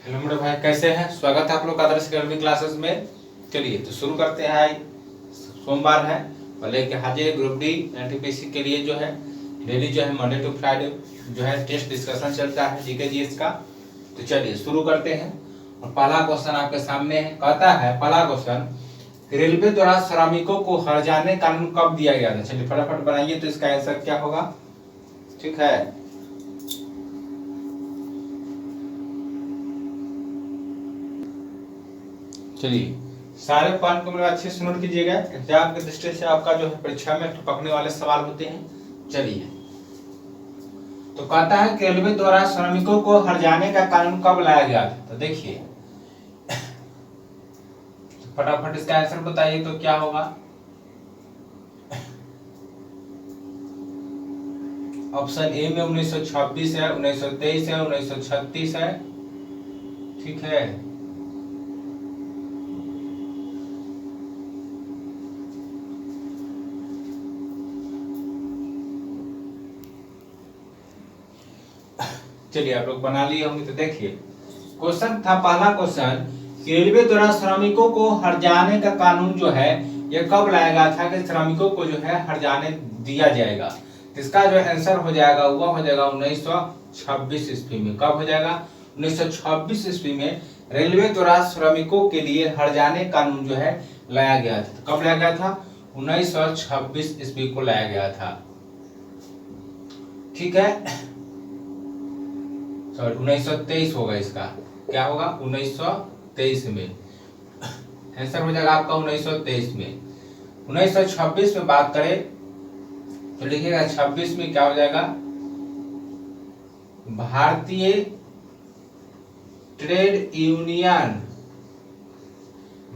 Hello मेरे भाई, कैसे हैं? स्वागत है आप लोग का आदर्श अकेडमी क्लासेस में। चलिए तो शुरू करते हैं। आज सोमवार है और लेके हाजिर ग्रुप डी एनटीपीसी के लिए जो है डेली जो है मंडे टू फ्राइडे जो है टेस्ट डिस्कशन चलता है जीके जीएस का। तो चलिए शुरू करते हैं। और पहला क्वेश्चन आपके सामने है। कहता है पहला क्वेश्चन, रेलवे द्वारा श्रमिकों को हर्जाने कानून कब दिया गया था? चलिए फटाफट बनाइए तो इसका आंसर क्या होगा। ठीक है, चलिए सारे पॉइंट को मेरे अच्छे से नोट कीजिएगा। एग्जाम के दृष्टि से आपका जो है परीक्षा में टपकने वाले सवाल होते हैं। चलिए तो कहता है कि रेलवे द्वारा श्रमिकों को हर्जाने का कानून कब लाया गया था? तो देखिए फटाफट इसका आंसर बताइए तो क्या होगा। ऑप्शन ए में 1926 है, 1923 है, 1936 है। ठीक है, चलिए आप लोग बना लिए होंगे। तो देखिए क्वेश्चन था, पहला क्वेश्चन, रेलवे द्वारा श्रमिकों को हर्जाने का कानून जो है यह कब लाया गया था कि श्रमिकों को जो है हर्जाने दिया जाएगा? इसका जो आंसर हो जाएगा वह हो जाएगा 1926 ईस्वी में। कब हो जाएगा? 1926 ईस्वी में रेलवे द्वारा श्रमिकों के लिए हर्जाने कानून जो है लाया गया था। कब लाया गया था? 1926 ईस्वी को लाया गया था। ठीक है, सॉरी 1923 होगा। इसका क्या होगा? 1923 में आंसर हो जाएगा आपका 1923 में। 1926 में बात करें तो लिखिएगा 26 में क्या हो जाएगा? भारतीय ट्रेड यूनियन,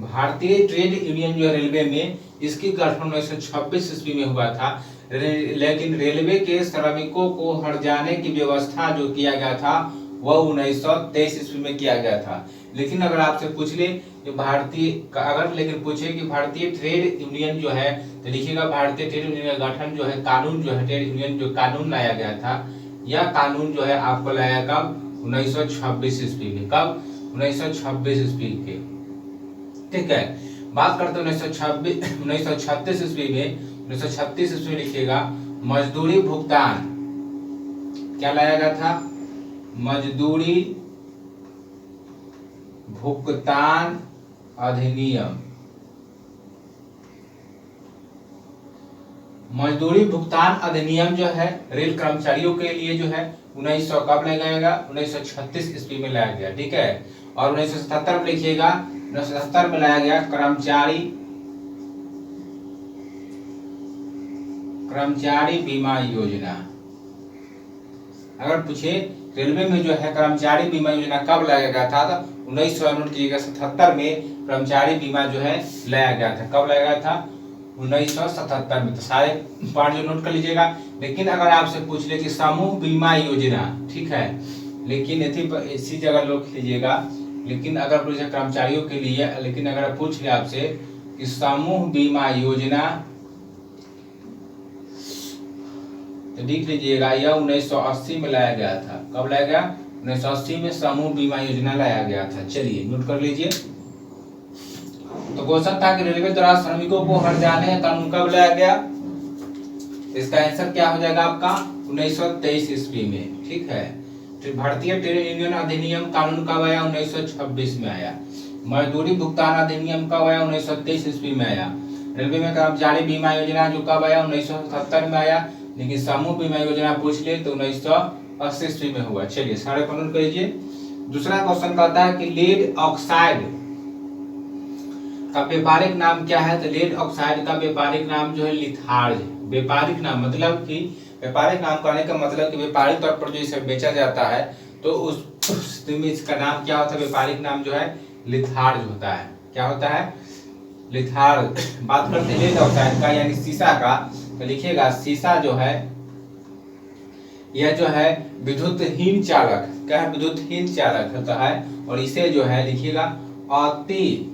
भारतीय ट्रेड यूनियन जो रेलवे में, इसकी गठन 1926 ईस्वी में हुआ था। लेकिन रेलवे के श्रमिकों को हर्जाने की व्यवस्था जो किया गया था वह 1923 ईस्वी में किया गया था। लेकिन अगर आपसे पूछ ले कि पूछे कि भारतीय ट्रेड यूनियन जो है, तो लिखिएगा भारतीय ट्रेड यूनियन का गठन जो है, कानून जो है, ट्रेड यूनियन जो कानून लाया गया था, यह कानून जो है आपको लाया कब? 1926 ईस्वी में। कब? 1926 ईस्वी के। ठीक है, बात करते हैं 1936 ईस्वी में। 1936 ईस्वी लिखिएगा मजदूरी भुगतान, क्या लाया गया था? मजदूरी भुगतान अधिनियम। मजदूरी भुगतान अधिनियम जो है रेल कर्मचारियों के लिए जो है 1900 कब लाया गया? 1936 ईस्वी में लाया गया। ठीक है, और 1977 में लिखिएगा 1977 में लाया गया कर्मचारी बीमा योजना। अगर पूछे रेलवे में जो है कर्मचारी बीमा योजना कब लाया गया था? तो 1977 में कर्मचारी बीमा जो है लाया गया था। कब लाया गया था? 1977 में। तो सारे पॉइंट जो नोट कर लीजिएगा। लेकिन अगर आपसे पूछ ले कि समूह बीमा योजना, ठीक है, लेकिन इसी जगह लिख लीजिएगा। लेकिन अगर पूछे कर्मचारियों के लिए, लेकिन अगर पूछ ले आपसे कि समूह बीमा योजना, तो लिख लीजिएगा यह 1980 में लाया गया था। कब लाया गया? 1980 में समूह बीमा योजना लाया गया था। चलिए नोट कर लीजिए। तो क्वेश्चन था कि रेलवे द्वारा श्रमिकों को हर्जाने का कानून कब लाया गया? इसका आंसर क्या हो जाएगा आपका? 1923 ईस्वी में। ठीक है, तो भारतीय ट्रेड यूनियन अधिनियम कानून कब आया? 1926 में आया। मजदूरी भुगतान अधिनियम कब आया? 1923 ईस्वी में आया। रेलवे में कर्मचारी बीमा योजना जो कब आया? 1977 में आया। लेकिन समूह बीमा योजना पूछ ले तो 1980 ईस्वी में हुआ। चलिए सारे को नोट कर लीजिए। दूसरा क्वेश्चन कहता है कि लेड ऑक्साइड का व्यापारिक नाम क्या है? तो लेड ऑक्साइड का व्यापारिक नाम जो है लिथार्ज। व्यापारिक नाम मतलब कि व्यापारिक नाम कहने का मतलब कि व्यापारिक तौर पर जो इसे बेचा जाता है तो उस स्थिति में इसका नाम क्या होता है? व्यापारिक नाम जो है लिथार्ज होता है। क्या होता है? लिथार्ज। बात करते हैं लेड ऑक्साइड का यानी सीसा का, तो लिखिएगा सीसा जो है यह जो है विद्युतहीन चालक, क्या है? विद्युतहीन चालक होता है। और इसे जो है लिखिएगा अति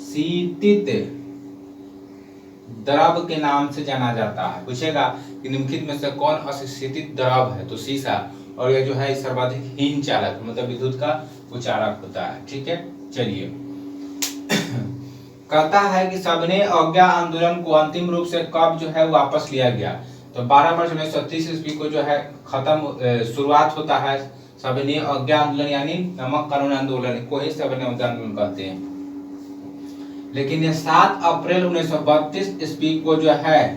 शीतित द्रव के नाम से जाना जाता है। पूछेगा कि निम्नलिखित में से कौन अस्थितित द्रव है, तो सीसा। और ये जो है सर्वाधिक हीन चालक मतलब विद्युत का उचारक होता है। ठीक है, चलिए कहता है कि सबने अवज्ञा आंदोलन को अंतिम रूप से कब जो है वापस लिया गया, तो 12 मार्च 1930 ईस्वी को जो है खत्म शुरुआत होता है सबने अवज्ञा आंदोलन यानी नमक कानून आंदोलन को ही सबने अवज्ञा आंदोलन कहते हैं। लेकिन ये 7 अप्रैल 1932 ईस्वी को जो है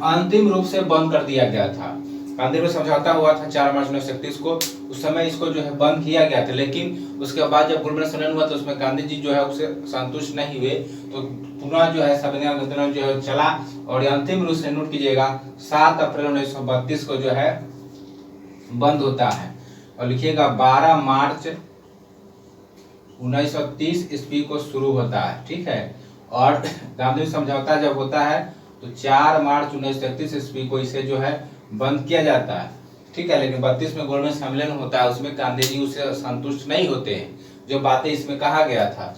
अंतिम रूप से बंद कर दिया गया था। गांधी में समझौता हुआ था 4 मार्च 1931 को, उस समय इसको जो है बंद किया गया था। लेकिन उसके बाद जब गोलमेज सम्मेलन हुआ तो उसमें गांधी जी जो है उससे संतुष्ट नहीं हुए, तो पुनः जो है सविनय आंदोलन जो है चला और अंतिम रूप से नोट कीजिएगा 7 अप्रैल 1932 को जो है बंद होता है। और लिखिएगा 12 मार्च 1930 ईस्वी को शुरू होता है। ठीक है, और गांधी समझौता जब होता है तो 4 मार्च 1931 ईस्वी को इसे जो है बंद किया जाता है। ठीक है, लेकिन 32 में गोलमेज सम्मेलन होता है, उसमें गांधी जी उससे संतुष्ट नहीं होते हैं जो बातें इसमें कहा गया था।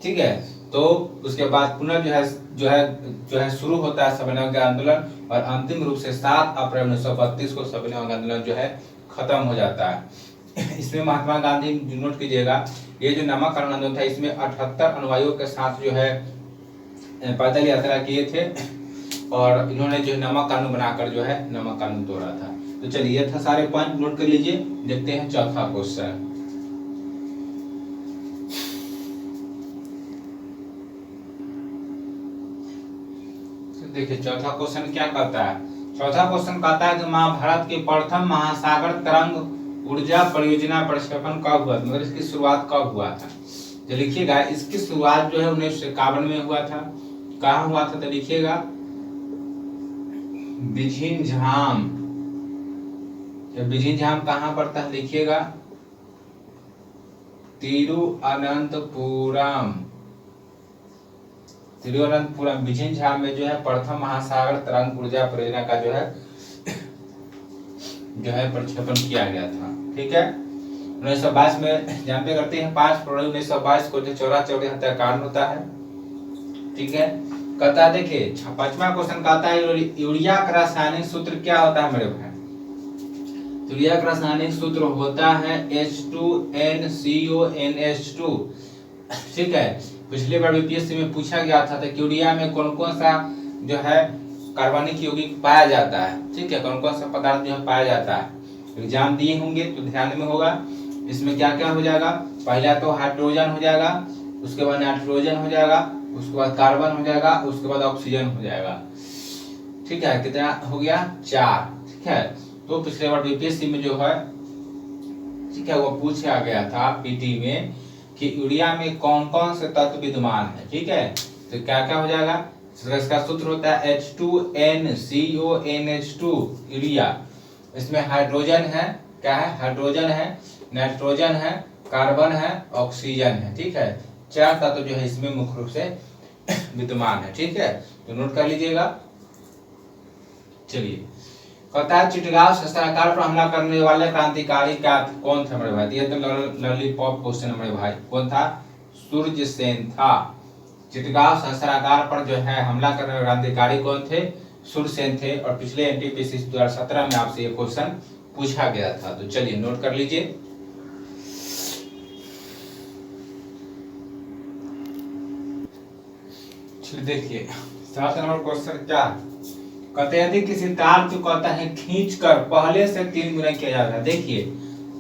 ठीक है, तो उसके बाद पुनः जो है शुरू होता है सविनय अवज्ञा आंदोलन और अंतिम रूप से 7 अप्रैल 1932 को सविनय अवज्ञा आंदोलन जो है खत्म हो जाता है। इसमें महात्मा गांधी नोट कीजिएगा, ये जो नमक कानून आंदोलन था इसमें 78 अनुयायियों के साथ जो है पैदल यात्रा किए थे और इन्होंने जो नमक कानून बनाकर जो है नमक कानून तोड़ा था। तो चलिए ये था सारे पॉइंट, नोट कर लीजिए। देखते हैं चौथा क्वेश्चन। देखिए चौथा क्वेश्चन क्या कहता है। चौथा क्वेश्चन कहता है कि महाभारत के प्रथम महासागर तरंग ऊर्जा परियोजना प्रक्षेपण कब हुआ, मतलब इसकी शुरुआत कब हुआ था। तो लिखिएगा इसकी शुरुआत जो है 1951 में हुआ था। कहाँ हुआ था तो लिखिएगा बिझिंझाम। बिझिंझाम कहाँ पड़ता है लिखिएगा तिरुअनंतपुरम। तिरुअनंतपुरम बिझिंझाम में जो है प्रथम महासागर तरंग ऊर्जा परियोजना का जो है प्रक्षेपण किया गया था। ठीक है, 1922 में जानते करते हैं 5 फरवरी 1922 को जो 84 हत्याकांड होता है। ठीक है, कहता है देखिए 5वां क्वेश्चन कहता है यूरिया का रासायनिक सूत्र क्या होता है मेरे भाई। यूरिया का रासायनिक सूत्र होता है H2NCONH2। ठीक है, पिछले बार बीपीएससी में पूछा गया था तो यूरिया में कौन कौन सा जो है कार्बनिक यौगिक पाया जाता है। ठीक है, कौन कौन सा पदार्थ जो है पाया जाता है, एग्जाम दिए होंगे तो ध्यान में होगा। इसमें क्या क्या हो जाएगा, पहला तो हाइड्रोजन हो जाएगा, उसके बाद नाइट्रोजन हो जाएगा, उसके बाद कार्बन हो जाएगा, उसके बाद ऑक्सीजन हो जाएगा। ठीक है, कितना हो गया 4। ठीक है, तो पिछले बार बीपीएससी में जो है ठीक है वो पूछा गया था पीटी में कि यूरिया में कौन कौन से तत्व विद्यमान है। ठीक है, तो क्या क्या हो जाएगा, इसका सूत्र होता है H2NCONH2 यूरिया। इसमें हाइड्रोजन है, क्या है हाइड्रोजन है, नाइट्रोजन है, कार्बन है, ऑक्सीजन है। ठीक है, 4 तत्व जो है इसमें मुख्य रूप से विद्यमान है। ठीक है, तो नोट कर लीजिएगा। चलिए कहता है चिटगांव शस्त्रागार पर हमला करने वाले क्रांतिकारी क्या कौन थे मेरे भाई। ये तो लॉलीपॉप क्वेश्चन मेरे भाई, कौन था, सूर्य सेन था। चिटगांव शस्त्रागार पर जो है हमला करने वाले क्रांतिकारी कौन थे, सूर्य सेन थे। और पिछले एनटीपीसी 2017 में आपसे ये क्वेश्चन पूछा गया था। तो चलिए नोट कर लीजिए। देखिए 7 नंबर क्वेश्चन क्या कहते हैं, किसी तार को कहता है खींचकर पहले से 3 गुना किया जाता है। देखिए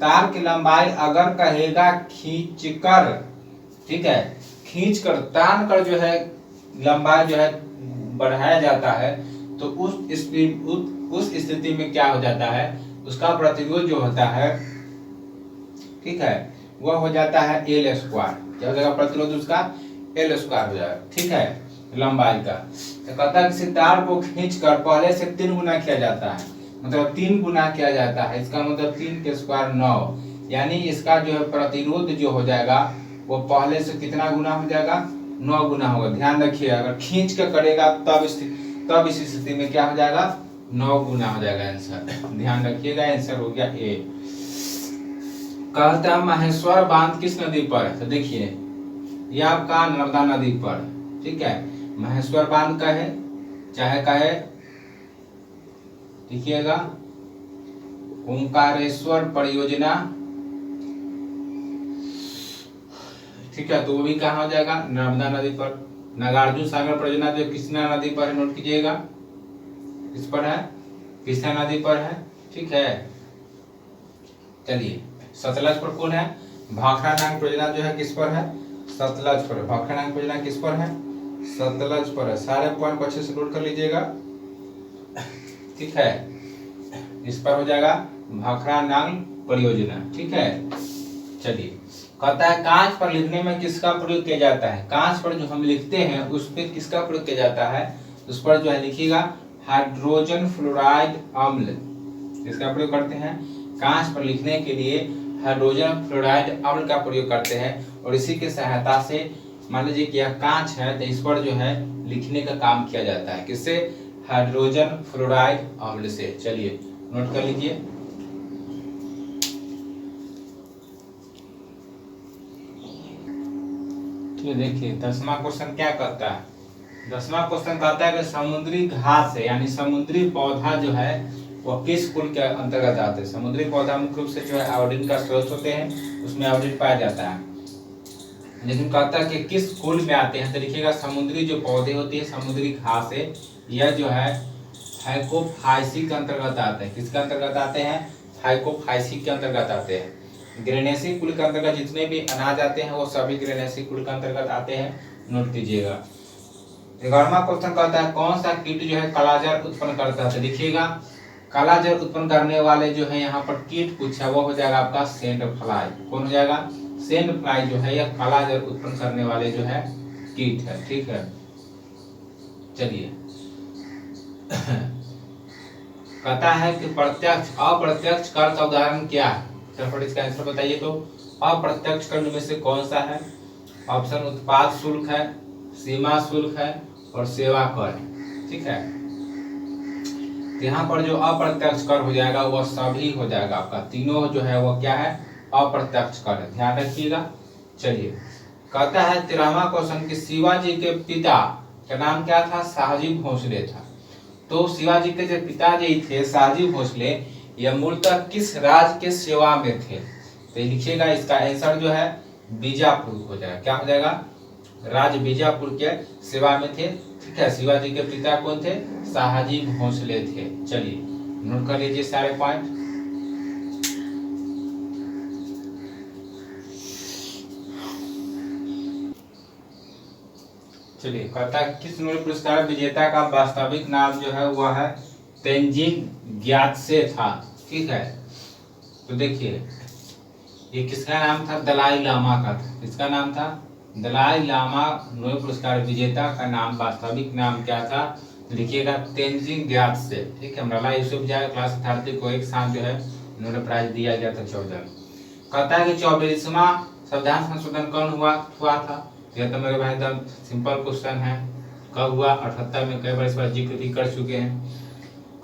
तार की लंबाई अगर कहेगा खींचकर, ठीक है, खींचकर तान कर जो है लंबाई जो है बढ़ाया जाता है, तो उस स्थिति में क्या हो जाता है, उसका प्रतिरोध जो होता है, ठीक है, वह हो जाता है L स्क्वायर। क्या हो जाएगा प्रतिरोध उसका L स्क्वायर हो जाएगा। ठीक है, लंबाई का। तो कहता है किसी तार को खींचकर पहले से 3 गुना किया जाता है, मतलब 3 गुना किया जाता है। इसका मतलब 3 के स्क्वायर 9, यानी इसका जो है प्रतिरोध जो हो जाएगा वो पहले से कितना गुना हो जाएगा, 9 गुना होगा। ध्यान रखिए अगर खींच के करेगा तब इस स्थिति में क्या हो जाएगा, 9 गुना हो जाएगा आंसर। ध्यान रखिएगा, आंसर हो गया ए। कहता है माहेश्वर बांध किस नदी पर है, तो देखिए ये आपका नर्मदा नदी पर। ठीक है, महेश्वर बांध का है, चाहे कहे लिखिएगा ओंकारेश्वर परियोजना, ठीक है, तो वो भी कहाँ हो जाएगा, नर्मदा नदी पर। नागार्जुन सागर परियोजना जो कृष्णा नदी पर है, नोट कीजिएगा, किस पर है, कृष्णा नदी पर है, ठीक है। चलिए सतलज पर कौन है, भाखड़ा नाग परियोजना जो है किस पर है, सतलज पर है। भाखड़ा नाग परियोजना किस पर है, सतलज पर है। सारे पॉइंट अच्छे से नोट कर लीजिएगा, ठीक है। इस पर हो जाएगा भाखड़ा नाग परियोजना, ठीक है। चलिए कहता है कांच पर लिखने में किसका प्रयोग किया जाता है, कांच पर जो हम लिखते हैं उस पर किसका प्रयोग किया जाता है, उस पर जो है लिखिएगा हाइड्रोजन फ्लोराइड अम्ल, इसका प्रयोग करते हैं। कांच पर लिखने के लिए हाइड्रोजन फ्लोराइड अम्ल का प्रयोग करते हैं और इसी की सहायता से मान लीजिए कि यह कांच है तो इस पर जो है लिखने का काम किया जाता है, किससे, हाइड्रोजन फ्लोराइड अम्ल से। चलिए नोट कर लीजिए। तो देखिए 10वां क्वेश्चन क्या कहता है, 10वां क्वेश्चन कहता है कि समुद्री घास है यानी समुद्री पौधा जो है वो किस कुल के अंतर्गत आते हैं। समुद्री पौधा मुख्य रूप से जो है आयोडीन का स्रोत होते हैं, उसमें आयोडीन पाया जाता है, लेकिन कहता है कि किस कुल में आते हैं, तो लिखिएगा समुद्री जो पौधे होते हैं, समुद्री घास है, यह जो है फाइकोफाइसी के अंतर्गत आते हैं। किसके अंतर्गत आते हैं, फाइकोफाइसी के अंतर्गत आते हैं। ग्रेनेसी कुल के अंतर्गत जितने भी अनाज आते हैं वो सभी ग्रेनेसी कुल के अंतर्गत आते हैं, नोट कीजिएगा। 11वां क्वेश्चन कहता है कौन सा कीट जो है कालाजार उत्पन्न करता है, तो देखिएगा कालाजार उत्पन्न करने वाले जो है यहाँ पर कीट पूछा, वो हो जाएगा आपका सेंड फ्लाई। कौन हो जाएगा, सेंड फ्लाई जो है यह कालाजार उत्पन्न करने वाले जो है कीट है, ठीक है। चलिए कहता है कि प्रत्यक्ष अप्रत्यक्ष कर का उदाहरण क्या है, फटाफट इसका आंसर बताइए। तो अप्रत्यक्ष कर में से कौन सा है, ऑप्शन उत्पाद शुल्क है, सीमा शुल्क है और सेवा कर है, ठीक है। यहाँ पर जो अप्रत्यक्ष कर हो जाएगा वह सभी हो जाएगा आपका, तीनों जो है वो क्या है, अप्रत्यक्ष कर है, ध्यान रखिएगा। चलिए कहता है 13वां क्वेश्चन कि शिवाजी के पिता का नाम क्या था, शाहजी भोसले था। तो शिवाजी के जो पिताजी थे शाहजी भोसले, यह मूलतः किस राज्य के सेवा में थे, तो लिखिएगा इसका आंसर जो है बीजापुर हो जाएगा। क्या हो जाएगा, राज्य बीजापुर के सेवा में थे, ठीक है। शिवाजी के पिता कौन थे, शाहजी भोसले थे। चलिए नोट कर लीजिए सारे पॉइंट। चलिए कहता है किस नोबेल पुरस्कार विजेता का वास्तविक नाम जो है वह है तेंजिंग ग्यात्से था, ठीक है। तो देखिए ये किसका नाम था, दलाई लामा का था। किसका नाम था, दलाई लामा। नोबेल पुरस्कार विजेता का नाम, वास्तविक नाम क्या था, लिखिएगा तेंजिंग ग्यात्से, ठीक है। मलाला यूसुफजई क्लास 30 को एक साथ जो है नोबेल प्राइज दिया गया था 14। कहता है कि 24वां संविधान संशोधन कौन हुआ था, यह तो मेरे भाई एकदम सिंपल क्वेश्चन है, कब हुआ, 78 में, कई बार इस बार जिक्र भी कर चुके हैं।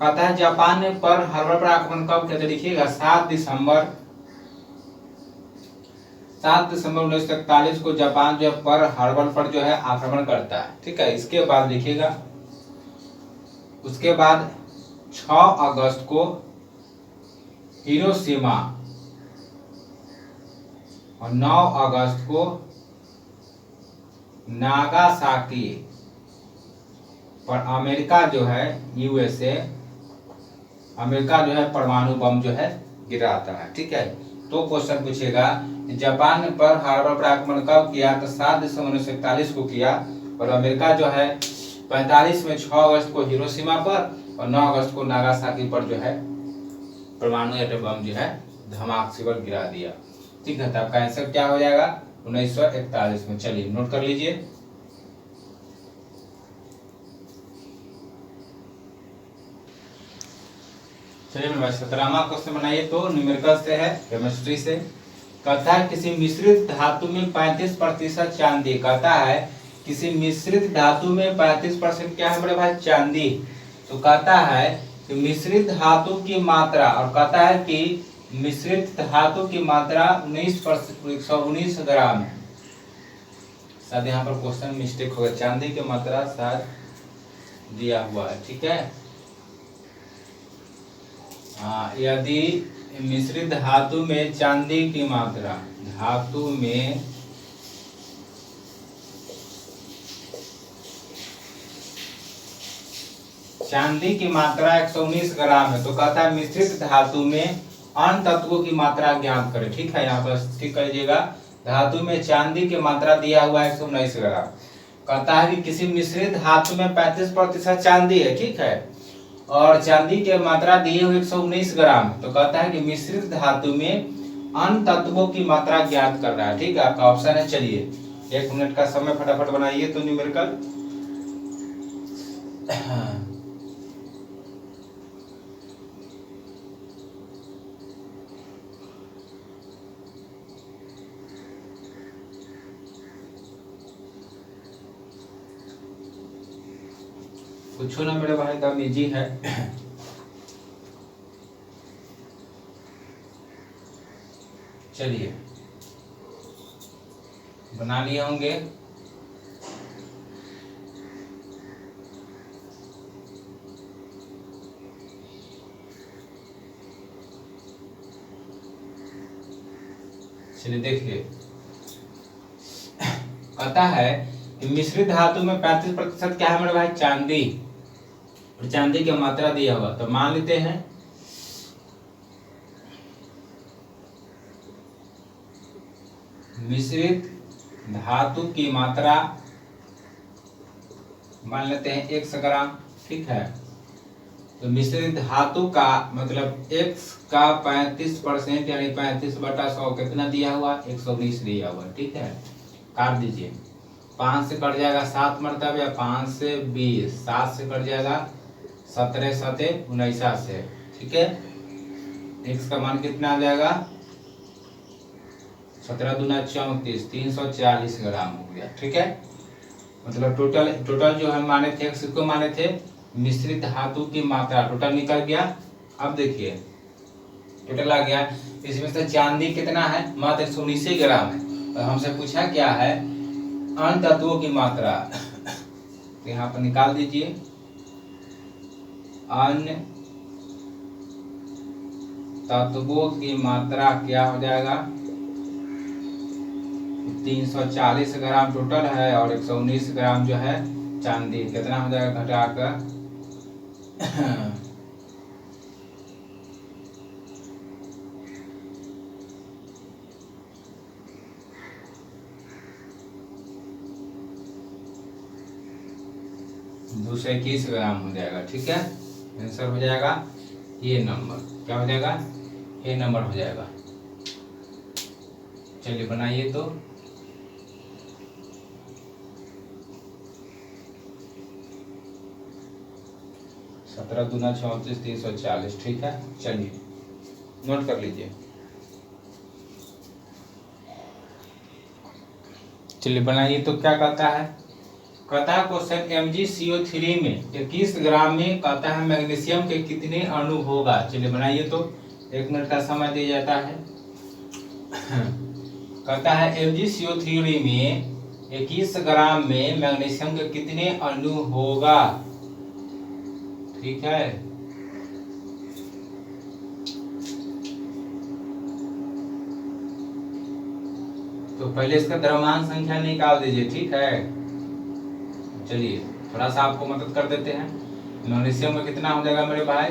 कहता है जापान ने पर हर्बल पर आक्रमण कब किया, लिखिएगा 7 दिसंबर 1941 को जापान जो है पर हर्बल पर जो है आक्रमण करता है, ठीक है। इसके बाद लिखिएगा उसके बाद 6 अगस्त को हिरोशिमा और 9 अगस्त को नागासाकी पर अमेरिका जो है यूएसए, अमेरिका जो है परमाणु बम जो है गिराता है, ठीक है। तो क्वेश्चन पूछेगा जापान ने पर हर्बल पर आक्रमण कब किया, तो 7 दिसंबर 1941 को किया और अमेरिका जो है 45 में 6 अगस्त को हिरोशिमा पर और 9 अगस्त को नागासाकी पर जो है परमाणु एटम बम जो है धमाक से गिरा दिया, ठीक है। तो आपका आंसर क्या हो जाएगा, 1941 में। चलिए नोट कर लीजिए। चलिए मेरे पास 17वां क्वेश्चन बनाइए, तो न्यूमेरिकल से है, केमिस्ट्री से। कहता है किसी मिश्रित धातु में 35% चांदी, कहता है किसी मिश्रित धातु में 35% क्या है मेरे भाई, चांदी। तो कहता है कि मिश्रित धातु की मात्रा, और कहता है कि मिश्रित धातु की मात्रा 119 ग्राम है। शायद यहाँ पर क्वेश्चन मिस्टेक होगा, चांदी की मात्रा शायद दिया हुआ है, ठीक है। हाँ, यदि मिश्रित धातु में चांदी की मात्रा, धातु में चांदी की मात्रा 119 ग्राम है, तो कहता है मिश्रित धातु में अन्य तत्वों की मात्रा ज्ञात करें, ठीक है। यहाँ पर ठीक कर लीजिएगा, धातु में चांदी की मात्रा दिया हुआ है 119 ग्राम। कहता है कि किसी मिश्रित धातु में 35% चांदी है, ठीक है, और चांदी की मात्रा दिए हुए 119 ग्राम, तो कहता है कि मिश्रित धातु में अन्य तत्वों की मात्रा ज्ञात कर रहा है, ठीक है। आपका ऑप्शन है, चलिए 1 मिनट का समय फटाफट बनाइए तो न्यूमेरिकल। पूछो ना मेरे भाई, का निजी है। चलिए बना लिए होंगे। चलिए देखिए, कहता है कि मिश्रित धातु में 35% क्या है मेरे भाई, चांदी, और चांदी की मात्रा दिया हुआ, तो मान लेते हैं मिश्रित धातु की मात्रा मान लेते हैं 100 ग्राम, ठीक है। तो मिश्रित धातु का मतलब x का 35% यानी 35/100 कितना दिया हुआ, 119 दिया हुआ, ठीक है। काट दीजिए, 5 से कट जाएगा 7 मरतबा, या 5 से 20, 7 से कट जाएगा 17, 7 49, ठीक है। x का मान कितना आ जाएगा, 17 दूना 34, 340 ग्राम हो गया, ठीक है। मतलब टोटल जो हम माने थे, x को माने थे मिश्रित धातु की मात्रा, टोटल निकल गया। अब देखिए टोटल आ गया, इसमें से चांदी कितना है, मात्र 119 ग्राम है, तो हमसे पूछा क्या है, अन्य तत्वों की मात्रा। तो यहाँ पर निकाल दीजिए, अन्य तत्वों की मात्रा क्या हो जाएगा, 340 ग्राम टोटल है, और 119 ग्राम जो है चांदी, कितना हो जाएगा घटाकर दो सौ 21 ग्राम हो जाएगा, ठीक है। आंसर हो जाएगा ये नंबर, क्या हो जाएगा, ये नंबर हो जाएगा। चलिए बनाइए तो, सत्रह दूना 34, 340, ठीक है। चलिए नोट कर लीजिए। चलिए बनाइए तो, क्या कहता है, कहता है क्वेश्चन MgCO3 में 21 ग्राम में कहता है मैग्नीशियम के कितने अणु होगा। चलिए बनाइए तो, 1 मिनट का समय दिया जाता है। कहता है MgCO3 में 21 ग्राम में मैग्नीशियम के कितने अणु होगा, ठीक है। तो पहले इसका द्रव्यमान संख्या निकाल दीजिए, ठीक है। चलिए थोड़ा सा आपको मदद कर देते हैं। मैग्नीशियम का कितना हो जाएगा मेरे भाई,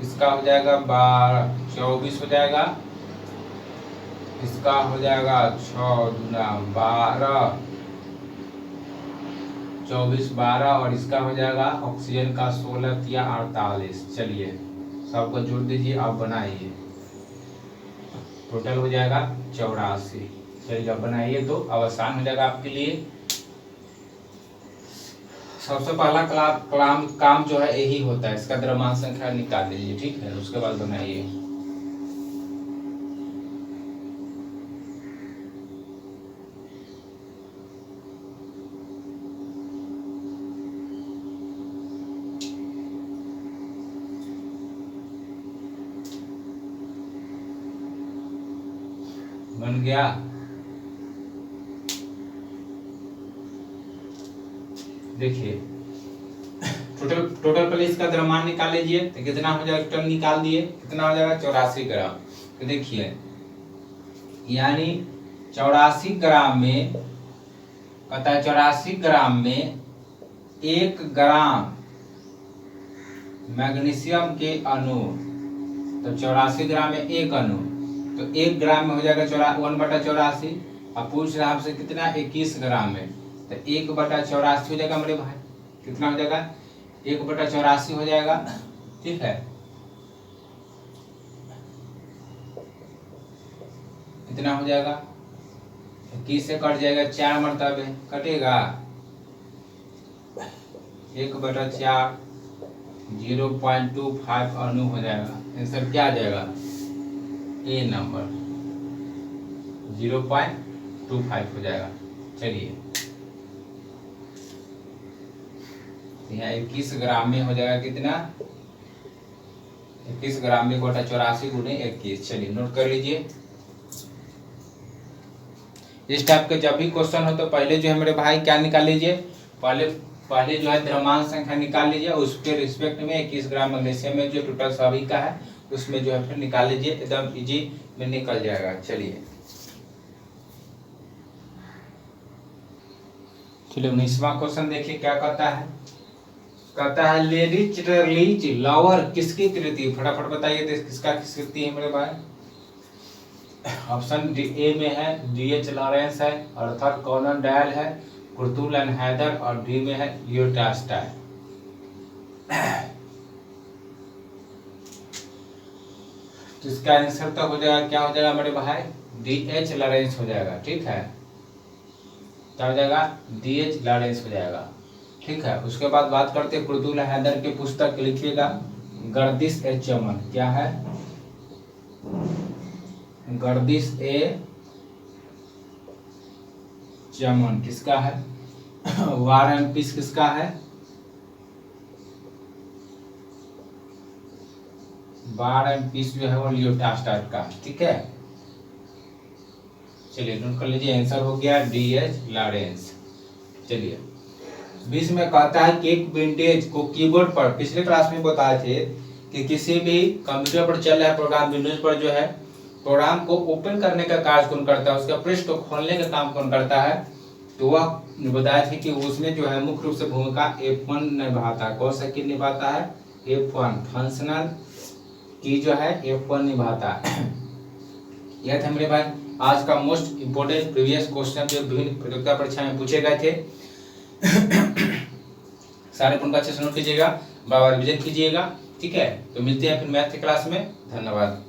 इसका हो जाएगा 24 हो जाएगा, इसका हो जाएगा 6 दूना 12, 24 12, और इसका हो जाएगा ऑक्सीजन का 16 या 48। चलिए सबको जोड़ दीजिए, आप बनाइए, टोटल हो जाएगा 84। चलिए आप बनाइए तो अब आसान हो जाएगा आपके लिए। सबसे पहला काम जो है यही होता है, इसका द्रव्यमान संख्या निकाल लीजिए, ठीक है, उसके बाद बनाइए। बन गया, देखिए टोटल पहले इसका द्रव्यमान निकाल लीजिए, तो कितना हो जाएगा, टोटल निकाल दिए, कितना हो जाएगा 84 ग्राम। तो देखिए यानी 84 ग्राम में, कहता है 84 ग्राम में 1 ग्राम मैग्नीशियम के अणु, तो 84 ग्राम में 1 अणु, तो 1 ग्राम में हो जाएगा 1/84। अब पूछ रहा आपसे कितना, 21 ग्राम में, तो 1/84 हो जाएगा मेरे भाई, कितना हो जाएगा 1/84 हो जाएगा, ठीक है। कितना हो जाएगा, 21 से कट जाएगा, 4 मरतबे कटेगा, 1/4 0.25 अणु हो जाएगा। आंसर क्या आ जाएगा, ए नंबर 0.25 हो जाएगा। चलिए यहाँ 21 ग्राम में हो जाएगा कितना, 21 ग्राम में 1/84 गुणे 21। चलिए नोट कर लीजिए। इस टाइप के जब भी क्वेश्चन हो तो पहले जो है मेरे भाई क्या निकाल लीजिए, पहले जो है द्रव्यमान संख्या निकाल लीजिए, उसके रिस्पेक्ट में 21 ग्राम मैग्नीशियम में जो टोटल सभी का है उसमें जो है फिर निकाल लीजिए, एकदम इजी में निकल जाएगा। चलिए 19वां क्वेश्चन देखिए क्या कहता है, कहता है लेरिच लॉवर किसकी कृति, फटाफट बताइए किसका कृति है मेरे भाई। ऑप्शन ए में है डीएच लॉरेंस है, अर्थर कॉनन डायल है, कुर्तुल एंड हैदर, और डी में है लियो टॉल्स्टॉय। तो इसका आंसर तो हो जाएगा, क्या हो जाएगा मेरे भाई, डीएच लॉरेंस हो जाएगा, ठीक है। क्या हो जाएगा, डीएच लॉरेंस हो जाएगा, ठीक है। उसके बाद बात करते हैं कुर्तुल हैदर की पुस्तक, लिखिएगा गर्दिश ए चमन, क्या है, गर्दिश ए चमन किसका है, वार एंड पीस किसका है, वार एंड पीस जो है वो लियो टॉल्स्टॉय का, ठीक है। चलिए नोट कर लीजिए, आंसर हो गया डीएच लॉरेंस। चलिए 20 में कहता है कि एक विंडोज को कीबोर्ड पर, पिछले क्लास में बताए थे कि किसी भी कंप्यूटर पर चल रहा है प्रोग्राम, विंडोज पर जो है प्रोग्राम को ओपन करने का कार्य कौन करता है, उसका पृष्ठ को खोलने का काम कौन करता है, तो वह बताया थे कि उसमें जो है मुख्य रूप से भूमिका F1 निभाता है। कौन सा की निभाता है, F1 फंक्शनल की जो है F1 निभाता है। यह था मेरे भाई आज का मोस्ट इंपोर्टेंट प्रीवियस क्वेश्चन जो विभिन्न प्रतियोगिता परीक्षा में पूछे गए थे। सारे पॉइंट अच्छे से नोट कीजिएगा, बार बार रिवीजन कीजिएगा, ठीक है। तो मिलते हैं फिर मैथ की क्लास में, धन्यवाद।